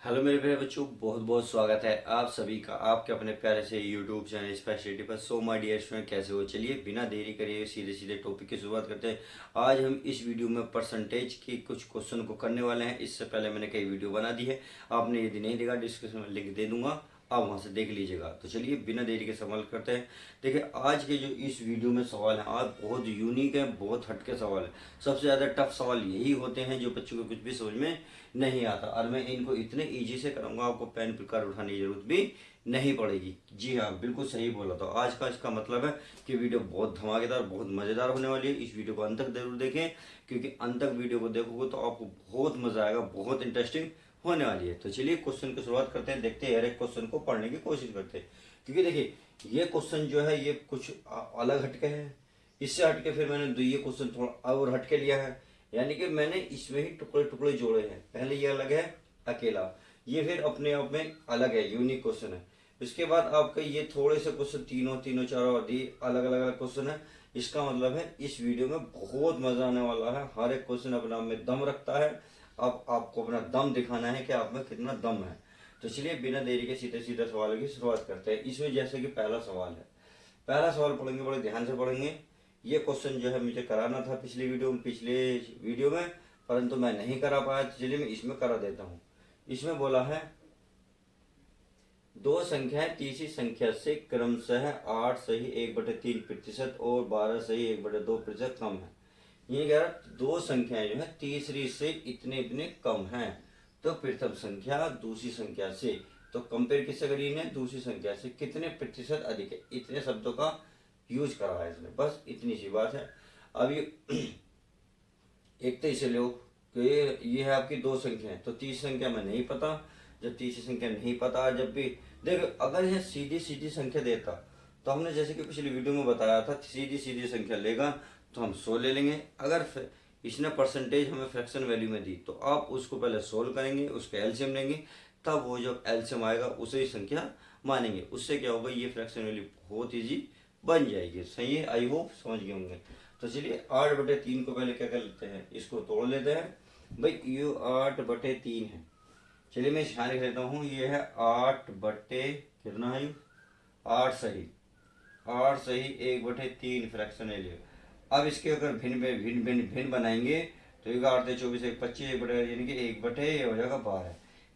Hello मेरे प्यारे बच्चों, बहुत बहुत स्वागत है आप सभी का आपके अपने प्यारे से यूट्यूब चैनल स्पेशलिटी पर। सो माय डियर स्टूडेंट, कैसे हो? चलिए बिना देरी करे सीधे सीधे टॉपिक की शुरुआत करते हैं। आज हम इस वीडियो में परसेंटेज की कुछ क्वेश्चन को करने वाले हैं। इससे पहले मैंने कई वीडियो बना दी है, आपने यदि नहीं देखा डिस्क्रिप्शन में लिंक दे दूंगा, आप वहां से देख लीजिएगा। तो चलिए बिना देरी के सवाल करते हैं। देखिए आज के जो इस वीडियो में सवाल है, आज बहुत यूनिक है, बहुत हटके सवाल है। सबसे ज़्यादा टफ सवाल यही होते हैं जो बच्चों को कुछ भी समझ में नहीं आता, और मैं इनको इतने इजी से कराऊंगा आपको पेन प्रकार उठाने की जरूरत भी नहीं पड़ेगी। जी हाँ, बिल्कुल सही बोला। तो आज का इसका मतलब है कि वीडियो बहुत धमाकेदार, बहुत मज़ेदार होने वाली है। इस वीडियो को अंत तक जरूर देखें, क्योंकि अंत तक वीडियो को देखोगे तो आपको बहुत मज़ा आएगा, बहुत इंटरेस्टिंग होने वाली है। तो चलिए क्वेश्चन की शुरुआत करते हैं, देखते हैं हर एक क्वेश्चन को पढ़ने की कोशिश करते हैं। क्योंकि देखिए ये क्वेश्चन जो है ये कुछ अलग हटके है। इससे हटके फिर मैंने ये क्वेश्चन थोड़ा और हटके लिया है, यानी कि मैंने इसमें ही टुकड़े टुकड़े जोड़े हैं। पहले ये अलग है अकेला, ये फिर अपने आप में अलग है, यूनिक क्वेश्चन है। इसके बाद आपका ये थोड़े से क्वेश्चन तीनों तीनों चारों आदि अलग अलग अलग क्वेश्चन है। इसका मतलब है इस वीडियो में बहुत मजा आने वाला है। हर एक क्वेश्चन अपने आप में दम रखता है। अब आपको अपना दम दिखाना है कि आप में कितना दम है। तो चलिए बिना देरी के सीधे सीधे सवाल की शुरुआत करते हैं। इसमें जैसे कि पहला सवाल है, पहला सवाल पढ़ेंगे, बड़े ध्यान से पढ़ेंगे। ये क्वेश्चन जो है मुझे कराना था पिछले वीडियो में, परंतु मैं नहीं करा पाया, तो चलिए मैं इसमें करा देता हूँ। इसमें बोला है दो संख्याएं तीसरी संख्या से क्रमशः 8 सही 1/3% और 12 सही 1/2% कम है। ये कह रहा दो संख्याएं जो है तीसरी से इतने इतने कम हैं, तो प्रथम संख्या दूसरी संख्या से, तो कंपेयर किससे करी ने, दूसरी संख्या से कितने प्रतिशत अधिक है। इतने शब्दों का यूज करा है इसमें, बस इतनी सी बात है। अब ये एक तो इसे लो कि ये है आपकी दो संख्याएं, तो तीसरी संख्या में नहीं पता। जब तीसरी संख्या नहीं पता, जब भी देख अगर यह सीधी सीधी संख्या देता, तो हमने जैसे कि पिछली वीडियो में बताया था सीधी सीधी संख्या लेगा तो हम 100 ले लेंगे। अगर इसने परसेंटेज हमें फ्रैक्शन वैल्यू में दी, तो आप उसको पहले सोल्व करेंगे, उसका एलसीएम लेंगे, तब वो जब एलसीएम आएगा उसे ही संख्या मानेंगे। उससे क्या होगा, ये फ्रैक्शन वैल्यू बहुत ईजी बन जाएगी। सही है, आई होप समझ गए होंगे। तो चलिए 8/3 को पहले क्या कर लेते हैं, इसको तोड़ लेते हैं। भाई ये 8/3 है। चलिए मैं ध्यान रख लेता हूँ, ये है 8 बटे कितना है, 8 सही, 8 सही 1/3 फ्रैक्शन ले लिया। अब इसके अगर भिन्न भिन्न भिन्न भिन्न बनाएंगे तो एक 8 से 24 एक 25 1 बटे, यानी कि 1 बटे ये हो जाएगा 12।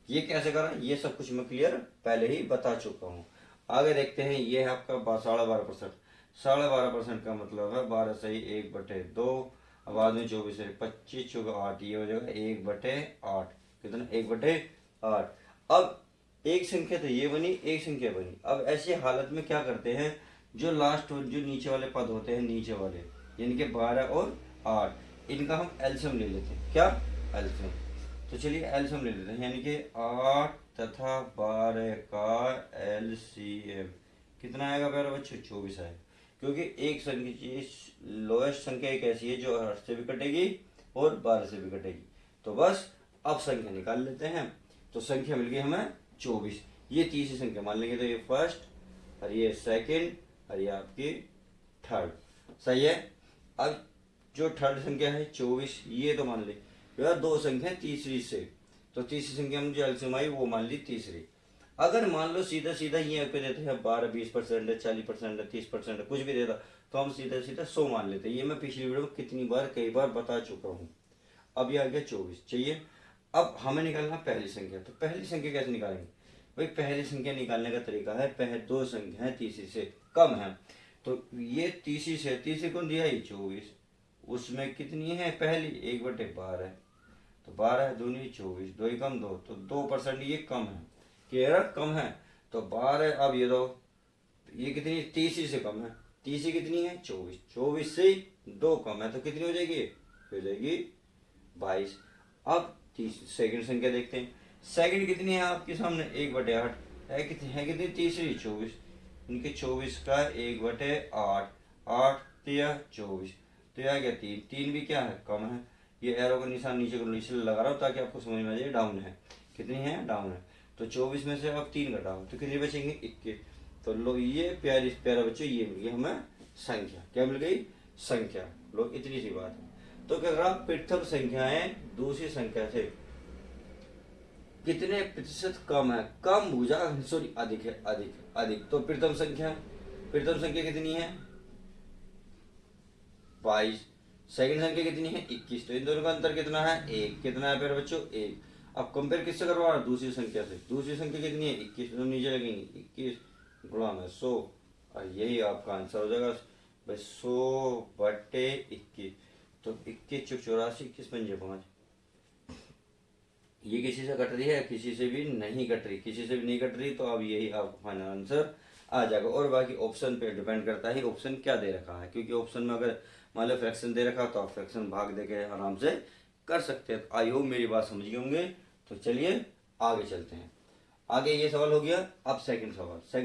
ये कैसे करा, ये सब कुछ मैं क्लियर पहले ही बता चुका हूँ। आगे देखते हैं, ये है आपका 12.5%। 12.5% का मतलब है 12 सही 1/2, अब बाद में 24 है 25 चौका 8, ये हो जाएगा 1/8। कितना, 1/8। अब एक संख्या तो ये बनी, एक संख्या बनी। अब ऐसी हालत में क्या करते हैं, जो लास्ट जो नीचे वाले पद होते हैं, नीचे वाले यानी कि 12 और 8, इनका हम एलसीएम ले लेते हैं। क्या, एलसीएम। तो चलिए एलसीएम ले लेते हैं, यानी कि 8 तथा 12 का एलसीएम कितना आएगा प्यारे बच्चे, 24 आएगा। क्योंकि एक संख्या लोएस्ट संख्या एक ऐसी है जो 8 से भी कटेगी और 12 से भी कटेगी। तो बस अब संख्या निकाल लेते हैं। तो संख्या मिल गई हमें 24। ये तीसरी संख्या मान लेंगे, तो ये फर्स्ट और ये सेकंड और ये आपकी थर्ड। सही है। अब जो थर्ड संख्या है 24, ये तो मान ली यार दो संख्या तीसरी से, तो तीसरी संख्या में जो एलसीएम आई वो मान ली तीसरी। अगर मान लो सीधा सीधा ये पे देते हैं 12 20% है, 40% है, 30% है, कुछ भी देता, तो हम सीधा सीधा 100 मान लेते हैं। ये मैं पिछली वीडियो में कितनी बार कई बार बता चुका हूँ। अब ये आ गया 24। चाहिए अब हमें निकालना पहली संख्या। तो पहली संख्या कैसे निकालेंगे भाई, पहली संख्या निकालने का तरीका है, पहले दो संख्याएं तीसरी से कम है, तो ये तीसरी से, तीसरी कौन दिया, ये 24, उसमें कितनी है पहली 1/12, तो 12 दूनी 24, दो ही कम 2, तो 2% ये कम है, कह कम है। तो 12, अब ये दो, ये कितनी, तीसरी से कम है, तीसरी कितनी है 24, 24 से 2 कम है, तो कितनी हो जाएगी, हो जाएगी 22। अब सेकंड संख्या देखते हैं। सेकंड कितनी है आपके सामने, 1/8 है। कितनी तीसरी 24, इनके 24 का 1/8, 8 तिया 24, तो यह आ गया 3, 3 भी क्या है, कम है। ये एरो का निशान नीचे को नीचे लगा रहा हूँ ताकि आपको समझ में आ जाए, डाउन है। कितनी है, डाउन है। तो 24 में से अब 3 घटाओ तो कितने बचेंगे, 21। तो लो ये प्यारा बच्चों, ये मिल गई हमें संख्या। क्या मिल गई, संख्या। लो इतनी सी बात है। तो क्या करा, प्रथम संख्याएं दूसरी संख्या से कितने प्रतिशत कम है, कम भुजा सॉरी अधिक है, अधिक अधिक। तो प्रथम संख्या कितनी है 22, सेकंड संख्या कितनी है 21। तो इन दोनों का अंतर कितना है 1। कितना है फिर बच्चों 1। अब कंपेयर किससे करवा रहा है दूसरी संख्या से। दूसरी संख्या कितनी है 21, तो नीचे लगेंगे 21 गुणा में 100 और यही आपका आंसर हो जाएगा भाई 100/21। तो 21 चौक 84, 21 पंजे 5। ये किसी से कट रही है, किसी से भी नहीं कट रही, किसी से भी नहीं कट रही। तो अब यही आपका फाइनल आंसर आ जाएगा। और बाकी ऑप्शन पे डिपेंड करता है ऑप्शन क्या दे रखा है, क्योंकि ऑप्शन में अगर मान लो फ्रैक्शन दे रखा तो आप फ्रैक्शन भाग दे के आराम से कर सकते हैं। तो आई होप मेरी बात समझ गए होंगे। तो चलिए आगे चलते हैं। आगे ये सवाल हो गया। अब सेकंड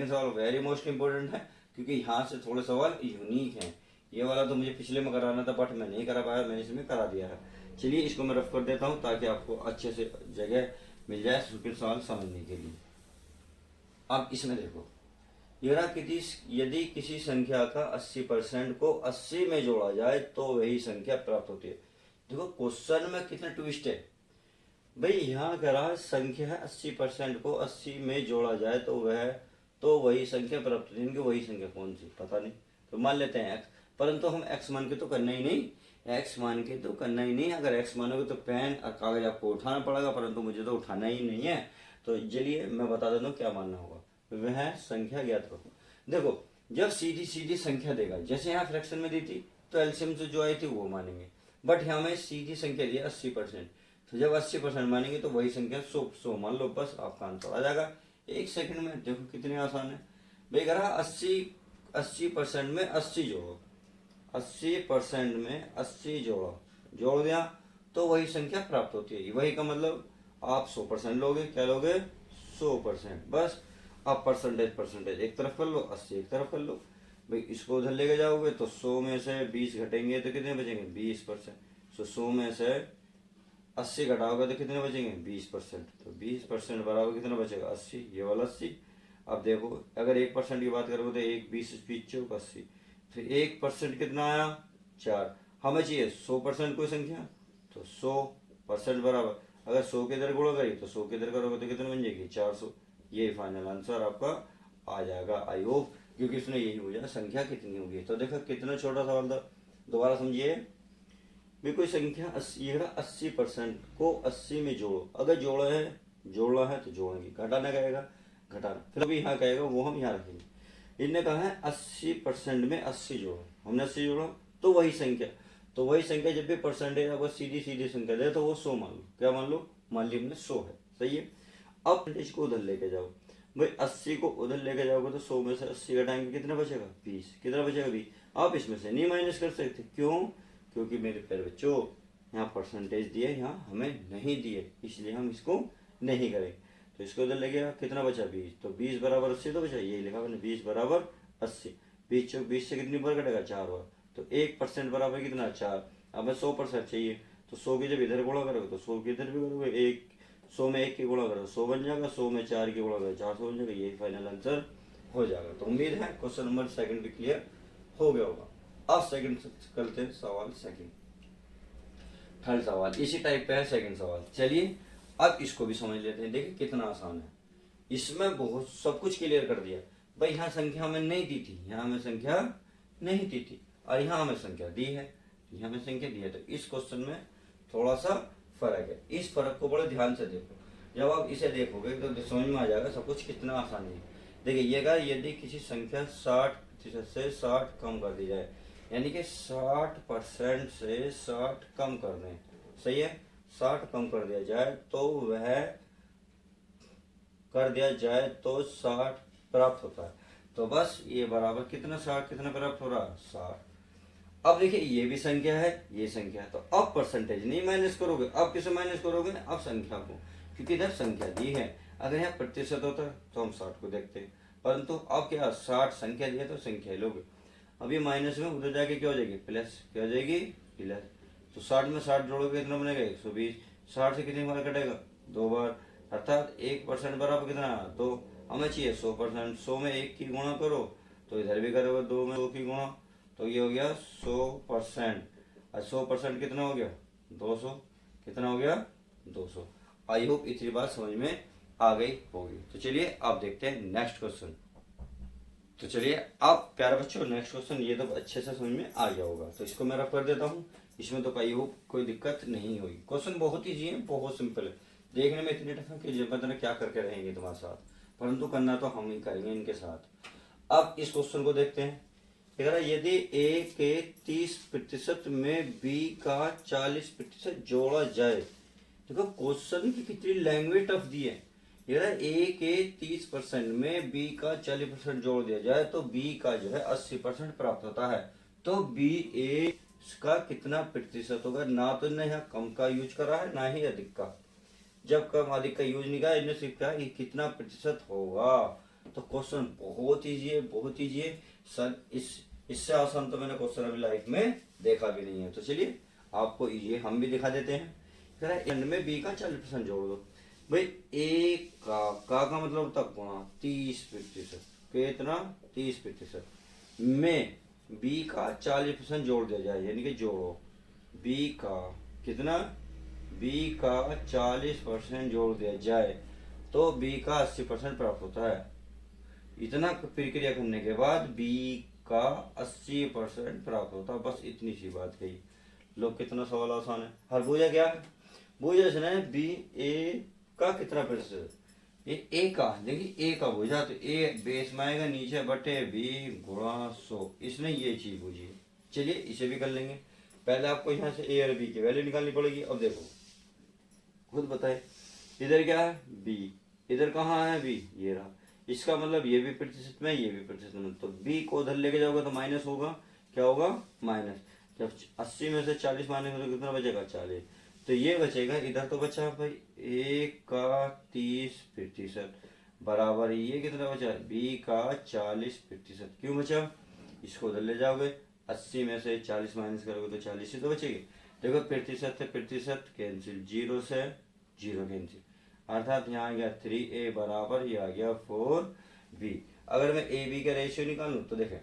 सवाल वेरी मोस्ट इंपोर्टेंट है, क्योंकि यहाँ से थोड़े सवाल यूनिक हैं। ये वाला तो मुझे पिछले में कराना था बट मैं नहीं करा पाया, मैंने इसमें करा दिया है। चलिए इसको मैं रफ कर देता हूँ ताकि आपको अच्छे से जगह मिल जाए फिर सवाल समझने के लिए। अब इसमें देखो, यदि किसी संख्या का 80% को 80 में जोड़ा जाए तो वही संख्या प्राप्त होती है। देखो क्वेश्चन में कितना ट्विस्ट है भाई। यहाँ कह रहा है संख्या है 80% को 80 में जोड़ा जाए तो वही संख्या प्राप्त होती है। इनकी वही संख्या कौन सी पता नहीं, तो मान लेते हैं x। परंतु हम x मान के तो करना ही नहीं, अगर x मानोगे तो पेन और कागज आपको उठाना पड़ेगा, परंतु मुझे तो उठाना ही नहीं है। तो चलिए मैं बता देता हूँ क्या मानना होगा। वह संख्या ज्ञात करो। देखो जब सीधी संख्या देगा, जैसे यहाँ फ्रैक्शन में दी थी तो एलसीएम से जो आई थी वो मानेंगे, बट यहाँ में सीधी संख्या दी 80%। तो जब 80% मानेंगे तो वही संख्या 100 मान लो, बस आपका आंसर आ जाएगा 1 सेकंड में। देखो कितनी आसान है भाई। कह रहा 80% में 80 जोड़ो, 80% में 80 जोड़ दिया तो वही संख्या प्राप्त होती है। वही का मतलब आप 100% लोगे, क्या लोगे 100%। बस आप परसेंटेज एक तरफ कर लो, 80 एक तरफ कर लो भाई। इसको उधर लेके जाओगे तो 100 में से 20 घटेंगे तो कितने बचेंगे 20%। तो 100 में से 80 घटाओगे तो कितने बचेंगे 20%। तो 20% बराबर कितना बचेगा 80, ये वाला 80। अब देखो अगर 1% की बात करोगे तो 1 20 20 चौक 80। तो 1% कितना आया 4। हमें चाहिए 100% कोई संख्या, तो 100% बराबर अगर 100 के इधर गुणा करी तो 100 के इधर करोगे तो कितने बन जाएगी 400। ये फाइनल आंसर आपका आ जाएगा। आई होप, क्योंकि इसने यही पूछा संख्या कितनी होगी। तो देखो कितना छोटा सवाल था, दोबारा समझिए। भी कोई संख्या 80% को 80 में जोड़ो। अगर जोड़ना है तो जोड़ेंगे, घटाना कहेगा घटाना, फिर अभी यहाँ कहेगा वो हम यहाँ रखेंगे। इनने कहा है 80% में 80 जोड़ो, हमने 80 जोड़ा तो वही संख्या जब भी परसेंटेज अगर सीधी संख्या दे तो वो 100 मान लो। क्या मान लो, मान ली हमने 100 है, सही है। अब परसेंटेज को उधर लेके जाओ भाई, 80 को उधर लेके जाओगे तो 100 में से 80 घटाएंगे कितना बचेगा 20। कितना बचेगा 20। आप इसमें से नहीं माइनस कर सकते, क्यों, क्योंकि मेरे प्यारे बच्चों यहाँ परसेंटेज दिए, यहाँ हमें नहीं दिए, इसलिए हम इसको नहीं करेंगे। तो इसको उधर ले गया कितना बचा 20। तो 20 बराबर 80 तो बचा, ये लिखा मैंने 20 बराबर 80। 20 से कितनी बार कटेगा 4 बार। तो 1% बराबर कितना 4। अब 100% चाहिए तो 100 की जब इधर गुणा करोगे तो 100 की इधर भी करोगे। 100 में 1 की गुणा करो 100 बन जाएगा, 100 में 4 की गुणा करो 400 बन जाएगा। यही फाइनल आंसर हो जाएगा। तो उम्मीद है क्वेश्चन नंबर सेकंड भी क्लियर हो गया होगा। अब सेकंड करते हैं सवाल थर्ड सवाल इसी टाइप पे है सेकंड सवाल। चलिए अब इसको भी समझ लेते हैं। देखिए कितना आसान है, इसमें बहुत सब कुछ क्लियर कर दिया भाई। यहाँ संख्या हमें नहीं दी थी, यहाँ हमें संख्या नहीं दी थी, और यहाँ हमें संख्या दी है, यहाँ हमें संख्या दी है। तो इस क्वेश्चन में थोड़ा सा फर्क है, इस फर्क को बड़े ध्यान से देखो। जब आप इसे देखोगे तो समझ में आ जाएगा सब कुछ कितना आसान है। देखिए ये कहा यदि किसी संख्या 60% से 60 कम कर दी जाए, यानी कि 60% से 60 कम कर दें, सही है। 60 कम कर दिया जाए तो 60 प्राप्त होता है। तो बस ये बराबर कितना 60 कितना प्राप्त हो रहा है 60। अब देखिए ये भी संख्या है, ये संख्या है। तो अब परसेंटेज नहीं माइनस करोगे, अब किसे माइनस करोगे, अब संख्या को, क्योंकि इधर संख्या दी है। अगर यहाँ प्रतिशत होता तो हम 60 को देखते हैं, परंतु अब क्या 60 संख्या दी है तो संख्या लोगे। अब ये माइनस में उधर जाके क्या हो जाएगी प्लस, क्या हो जाएगी प्लस। तो 60 में 60 जोड़ोगे कितना बनेगा 120। 60 से कितनी बार कटेगा 2 बार, अर्थात 1% बराबर कितना 2। हमें चाहिए 100%। 100 में 1 की गुणा करो तो इधर भी करोगे 2 में 2 की गुणा, तो ये हो गया 100%। और 100% कितना हो गया 200, कितना हो गया 200। आई होप इतनी बात समझ में आ गई होगी। तो चलिए आप देखते हैं नेक्स्ट क्वेश्चन। तो चलिए आप प्यारे बच्चों नेक्स्ट क्वेश्चन ये तो अच्छे से समझ में आ गया होगा, तो इसको मैं रफ कर देता हूँ। इसमें तो आई होप कोई दिक्कत नहीं होगी। क्वेश्चन बहुत ईजी है, बहुत सिंपल है, देखने में इतने टफ है कि पता नहीं क्या करके रहेंगे तुम्हारे साथ, परंतु करना तो हम ही करेंगे इनके साथ। अब इस क्वेश्चन को देखते हैं। यदि ए के 30% में बी का 40% जोड़ा जाए, देखो क्वेश्चन की कितनी लैंग्वेज टफ दी है। ए के 30% में बी का 40% जोड़ दिया जाए तो बी का जो है 80% प्राप्त होता है। तो बी ए का कितना प्रतिशत होगा? ना तो ने यहाँ कम का यूज करा है ना ही अधिक का। जब कम अधिक का यूज नहीं करा, इन्हें सिर्फ कहा कि कितना प्रतिशत होगा। तो क्वेश्चन बहुत ईजी है, बहुत ईजी है सर। इससे आसान तो मैंने क्वेश्चन अभी लाइफ में देखा भी नहीं है। तो चलिए आपको ये हम भी दिखा देते हैं। एंड में बी का 40% जोड़ दो भाई। ए का मतलब तक गुणा 30%, कितना 30% में बी का 40% जोड़ दिया जाए, यानी कि जोड़ो बी का कितना, बी का 40% जोड़ दिया जाए तो बी का 80% प्राप्त होता है। इतना प्रक्रिया करने के बाद बी का 80% प्राप्त होता है। बस इतनी सी बात कही। लोग कितना सवाल आसान है। हर बूझा क्या है? बूझा इसने बी ए का कितना प्रतिशत, ये ए का, देखिए ए का बूझा तो ए बेस में आएगा नीचे बटे बी गुणा 100। इसने ये चीज बूझी है। चलिए इसे भी कर लेंगे। पहले आपको यहाँ से ए और बी की वैल्यू निकालनी पड़ेगी। अब देखो खुद बताए, इधर क्या है बी, इधर कहाँ है बी, ये रहा। इसका मतलब ये भी प्रतिशत में, ये भी प्रतिशत में, तो बी को उधर लेके जाओगे तो माइनस होगा। क्या होगा? माइनस। जब 80 में से 40 माइनस होगा तो कितना बचेगा? 40। तो ये बचेगा, इधर तो बचा भाई ए का 30% बराबर ये कितना बचा? बी का 40%। क्यों बचा? इसको उधर ले जाओगे, 80 में से 40 माइनस करोगे तो 40 ही तो बचेगी। देखो प्रतिशत से प्रतिशत कैंसिल, 0 से 0 कैंसिल, अर्थात यहाँ आ गया 3a बराबर ये आ गया 4b। अगर मैं ए बी का रेशियो निकालूं तो देखें,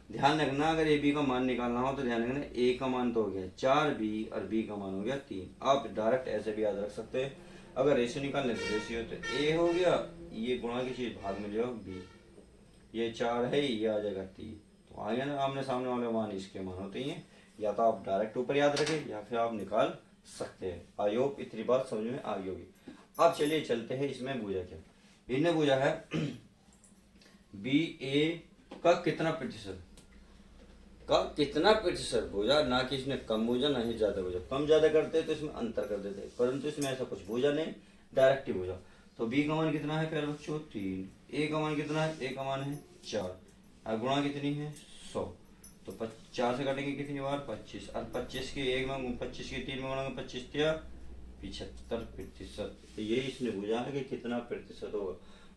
ध्यान रखना अगर ए बी का मान निकालना हो तो ध्यान रखना ए का मान तो हो गया 4b और बी का मान हो गया 3। आप डायरेक्ट ऐसे भी याद रख सकते हैं। अगर रेशियो निकालने तो रेशियो तो ए हो गया, ये गुणा की चीज भाग में जाओ बी, ये 4 है ये आ जाएगा 3। तो आ गया ना आमने सामने वाले मान, इसके मान होते हैं। या तो आप डायरेक्ट ऊपर याद रखें या फिर आप निकाल सकते हैं। आई होप इतनी बात समझ में आ गई होगी। अब चलिए चलते हैं इसमें बूझा क्या। इन्हें बूझा है बी ए का कितना प्रतिशत, का कितना प्रतिशत बूझा, ना कि इसने कम बूझा ना ही ज्यादा बूझा। कम ज्यादा करते तो इसमें अंतर कर देते, परंतु इसमें ऐसा कुछ बूझा नहीं, डायरेक्ट ही बूझा। तो बी का मान कितना है प्यारे बच्चों? 3। ए का मान कितना है? ए का मान है 4 और गुणा कितनी है? 100। तो 4 से काटेंगे कितनी बार? 25। और 25 के 1 में 25 के 3 में गुणा 25 क्या? 75%। तो ये इसने बुझा है कि कितना प्रतिशत होगा,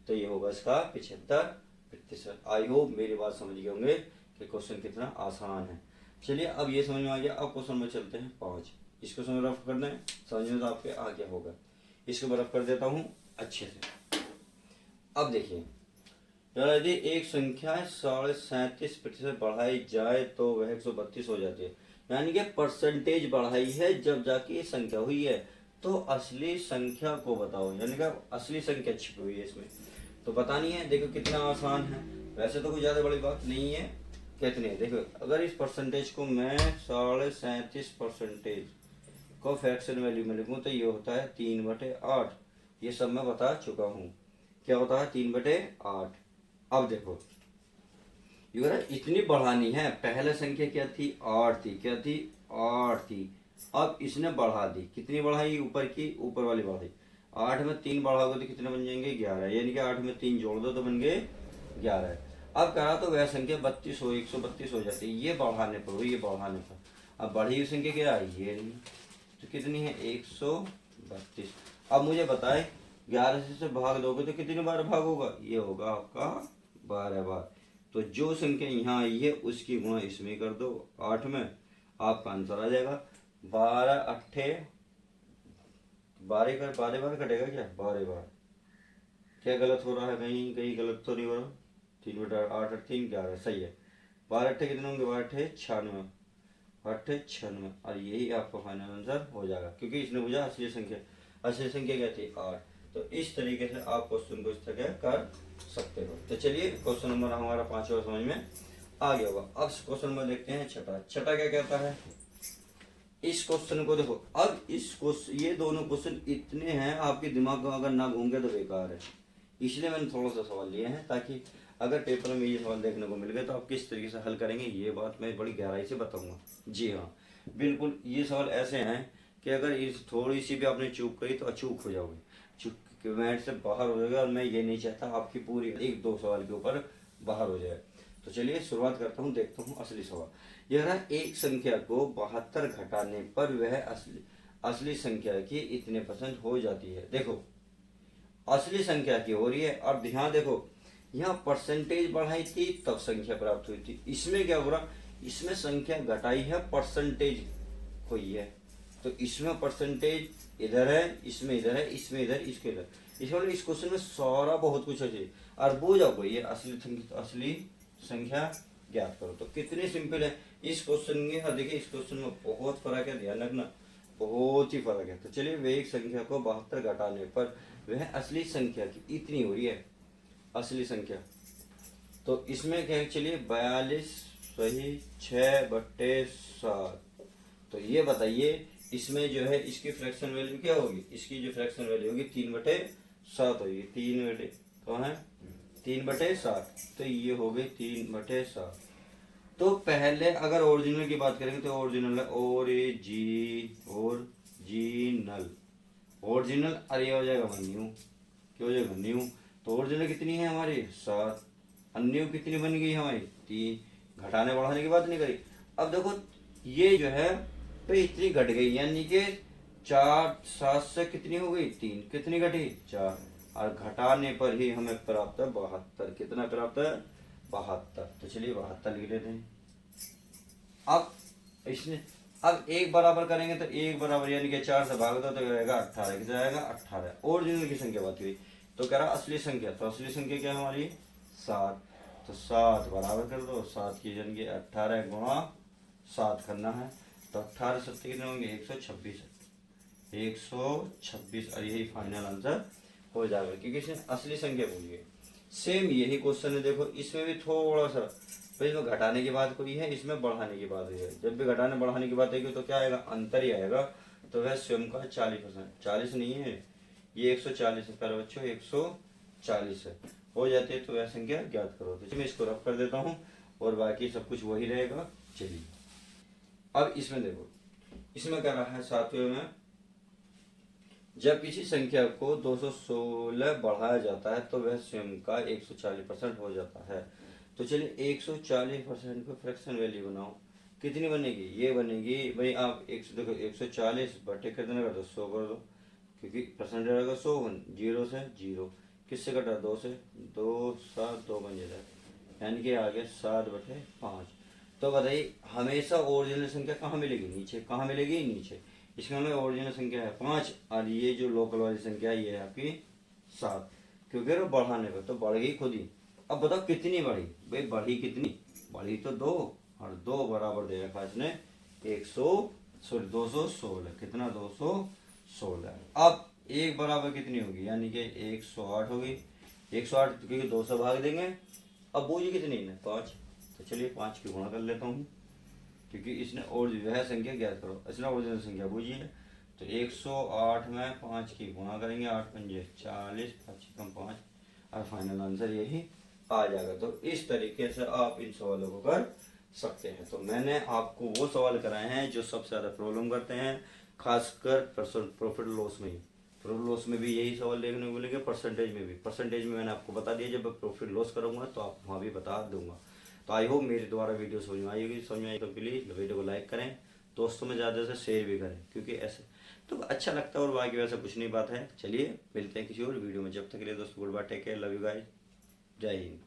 तो ये होगा इसका 75%। आई होप मेरी बात समझ गए होंगे कि क्वेश्चन कितना आसान है। चलिए अब ये समझ में आ गया। अब क्वेश्चन में चलते हैं 5। इसको समझ रफ करना है, समझ में तो आपके आ गया होगा। इसको रफ कर देता हूँ अच्छे से। अब देखिए यदि एक संख्या 37.5% बढ़ाई जाए तो वह 132 हो जाती है, यानी कि परसेंटेज बढ़ाई है जब जाके ये संख्या हुई है। तो असली संख्या को बताओ, यानी कि असली संख्या छिपी हुई है इसमें, तो बतानी है। देखो कितना आसान है, वैसे तो कोई ज्यादा बड़ी बात नहीं है। कितनी है देखो, अगर इस परसेंटेज को मैं 37.5% को फ्रैक्शन वैल्यू में लिखूं तो ये होता है 3/8। ये सब मैं बता चुका हूँ, क्या होता है 3/8। अब देखो इतनी बढ़ानी है। पहले संख्या क्या थी? 8 थी। क्या थी? 8 थी। अब इसने बढ़ा दी, कितनी बढ़ाई? ऊपर की, ऊपर वाली बढ़ाई। 8 में 3 बढ़ाओगे तो कितने बन जाएंगे? 11। यानी कि 8 में 3 जोड़ दो तो बन गए 11। अब करा तो वह संख्या 32 हो 132 हो जाती है। ये बढ़ाने पर हुई, ये बढ़ाने पर। अब बढ़ी हुई संख्या क्या है? ये तो कितनी है? 132। अब मुझे बताए 11 से भाग दोगे तो कितनी बार भाग होगा? ये होगा आपका 12 बार। तो जो संख्या यहाँ आई है उसकी गुणा इसमें कर दो 8 में, आपका आंसर आ जाएगा 12 अट्ठे 12 बार कटेगा क्या? 12 बार। क्या गलत हो रहा है? कहीं कहीं गलत तो नहीं हो रहा? 3/8 3 11 सही है। 12 अट्ठे कितने होंगे? 12 अट्ठे 96, 96 और यही आपका फाइनल आंसर हो जाएगा, क्योंकि इसने पूछा असली संख्या। असली संख्या क्या थी 8। तो इस तरीके से आप क्वेश्चन को इस तरह कर सकते हो। तो चलिए क्वेश्चन नंबर हमारा 5वां समझ में आ गया होगा। अब क्वेश्चन नंबर देखते हैं छठा। छठा क्या कहता है, इस क्वेश्चन को देखो। अब इस क्वेश्चन, ये दोनों क्वेश्चन इतने हैं आपके दिमाग में अगर ना घूम गए तो बेकार है, इसलिए मैंने थोड़ा सा सवाल लिए हैं ताकि अगर पेपर में ये सवाल देखने को मिल गए तो आप किस तरीके से हल करेंगे ये बात मैं बड़ी गहराई से बताऊंगा। जी हाँ, बिल्कुल ये सवाल ऐसे हैं कि अगर इस थोड़ी सी भी आपने चूक करी तो अचूक हो जाओगे, चूक मैट से बाहर हो जाएगा। और मैं ये नहीं चाहता आपकी पूरी 1-2 सवाल के ऊपर बाहर हो जाए। तो चलिए शुरुआत करता हूँ, देखता हूँ असली सवाल। यह रहा, एक संख्या को 72 घटाने पर वह असली संख्या की इतने % हो जाती है। देखो असली संख्या की हो रही है। अब ध्यान देखो, यहाँ परसेंटेज बढ़ाई थी तब संख्या प्राप्त हुई थी। इसमें क्या हो रहा, इसमें संख्या घटाई है, परसेंटेज हुई है। तो इसमें परसेंटेज इधर है, इसमें इधर है, इसमें इधर, इसके इधर। इसका मतलब इस क्वेश्चन में सारा बहुत कुछ है। और वो जाओ ये असली संख्या ज्ञात करो। तो कितनी सिंपल है इस क्वेश्चन में। और देखिए इस क्वेश्चन में बहुत फर्क है, ध्यान रखना, बहुत ही फर्क है। तो चलिए वे एक संख्या को 72 घटाने पर वह असली संख्या की इतनी हो रही है, असली संख्या। तो इसमें क्या है, चलिए 42 सही 6/7। तो ये बताइए इसमें जो है इसकी फ्रैक्शन वैल्यू क्या होगी, इसकी जो फ्रैक्शन वैल्यू होगी 3/7 होगी। 3/7। तो ये हो गई 3/7। तो पहले अगर ओरिजिनल की बात करेंगे तो ओरिजिनल है ओरिजिनल अरे हो जाएगा न्यू, क्या हो जाएगा न्यू। तो ओरिजिनल कितनी है हमारी 7, अन्यू कितनी बन गई हमारी 3। घटाने बढ़ाने की बात नहीं करी। अब देखो ये जो है तो इतनी घट गई, यानी कि 4/7 से कितनी हो गई 3, कितनी घटी 4। और घटाने पर ही हमें प्राप्त है 72। कितना प्राप्त है 72। तो चलिए 72 लिख लेते हैं। अब इसने अब एक बराबर करेंगे तो एक बराबर यानी कि 4 से भाग दो तो रहेगा 18। कितना आएगा 18। ओरिजिनल की संख्या बात हुई। तो कह रहा असली संख्या, तो असली संख्या क्या है हमारी 7। तो 7 बराबर कर दो, 7 की यानी कि 18 गुणा 7 करना है। तो 18 7 कितने होंगे 126। 126 और यही फाइनल आंसर हो जाएगा क्योंकि इसने असली संख्या बोली है। सेम यही क्वेश्चन है, देखो इसमें भी थोड़ा सा भाई, इसमें घटाने की बात हुई है, इसमें बढ़ाने की बात हुई है। जब भी घटाने बढ़ाने की बात आएगी तो क्या आएगा, अंतर ही आएगा। तो वह स्वयं का 40%, 40 नहीं है ये 140 है। प्यारे बच्चों 140 है, हो जाती है। तो वह संख्या ज्ञात करो। तो मैं इसको रफ कर देता हूँ और बाकी सब कुछ वही रहेगा। चलिए अब इसमें देखो, इसमें क्या रहा है 7वें में, जब किसी संख्या को 216 बढ़ाया जाता है तो वह स्वयं का 140% हो जाता है। तो चलिए 140% को फ्रैक्शन वैल्यू बनाओ, कितनी बनेगी, ये बनेगी भाई आप देखो 140 बटे कितने कर दो 100 कर दो, क्योंकि परसेंटेज रहेगा 100। 0 से 0 किससे कटा 2 से, 2 7 2 बन जाता है, यानी कि आगे 7/5। तो बताइए हमेशा ओरिजिनल संख्या कहाँ मिलेगी, नीचे। कहाँ मिलेगी, नीचे। इसमें हमें ओरिजिनल संख्या है 5 और ये जो लोकल वाली संख्या है ये है आपकी 7, क्योंकि वो बढ़ाने पर तो बढ़ गई खुद ही। अब बताओ कितनी बढ़ी, भाई बढ़ी कितनी, बढ़ी तो 2, और 2 बराबर दे रखा इसने 216। कितना 216। अब 1 बराबर कितनी होगी, यानी कि 108 होगी। 108 क्योंकि 2 से भाग देंगे। अब बूझी कितनी है 5। तो चलिए 5 की गुणा कर लेता हूँ, क्योंकि इसने और वह संख्या ज्ञात करो, इसने ओरिजिनल संख्या बूझी है। तो 108 में 5 की गुणा करेंगे, 8 पंजे 40, 5 कम 5, और फाइनल आंसर यही आ जाएगा। तो इस तरीके से आप इन सवालों को कर सकते हैं। तो मैंने आपको वो सवाल कराए हैं जो सबसे ज़्यादा प्रॉब्लम करते हैं, खासकर प्रॉफिट लॉस में ही। प्रॉफिट लॉस में भी यही सवाल देखने को मिलेंगे, परसेंटेज में भी। परसेंटेज में मैंने आपको बता दिया, जब मैं प्रॉफिट लॉस करूंगा तो आप वहाँ भी बता दूंगा। तो आई होप मेरे द्वारा वीडियो समझ में आएगी। समझ में आई तो प्लीज़ वीडियो को लाइक करें, दोस्तों में ज़्यादा से शेयर भी करें, क्योंकि ऐसे तो अच्छा लगता है और बाकी वैसा कुछ नहीं बात है। चलिए मिलते हैं किसी और वीडियो में, जब तक के लिए दोस्तों good bye, take care, love you guys, जय हिंद।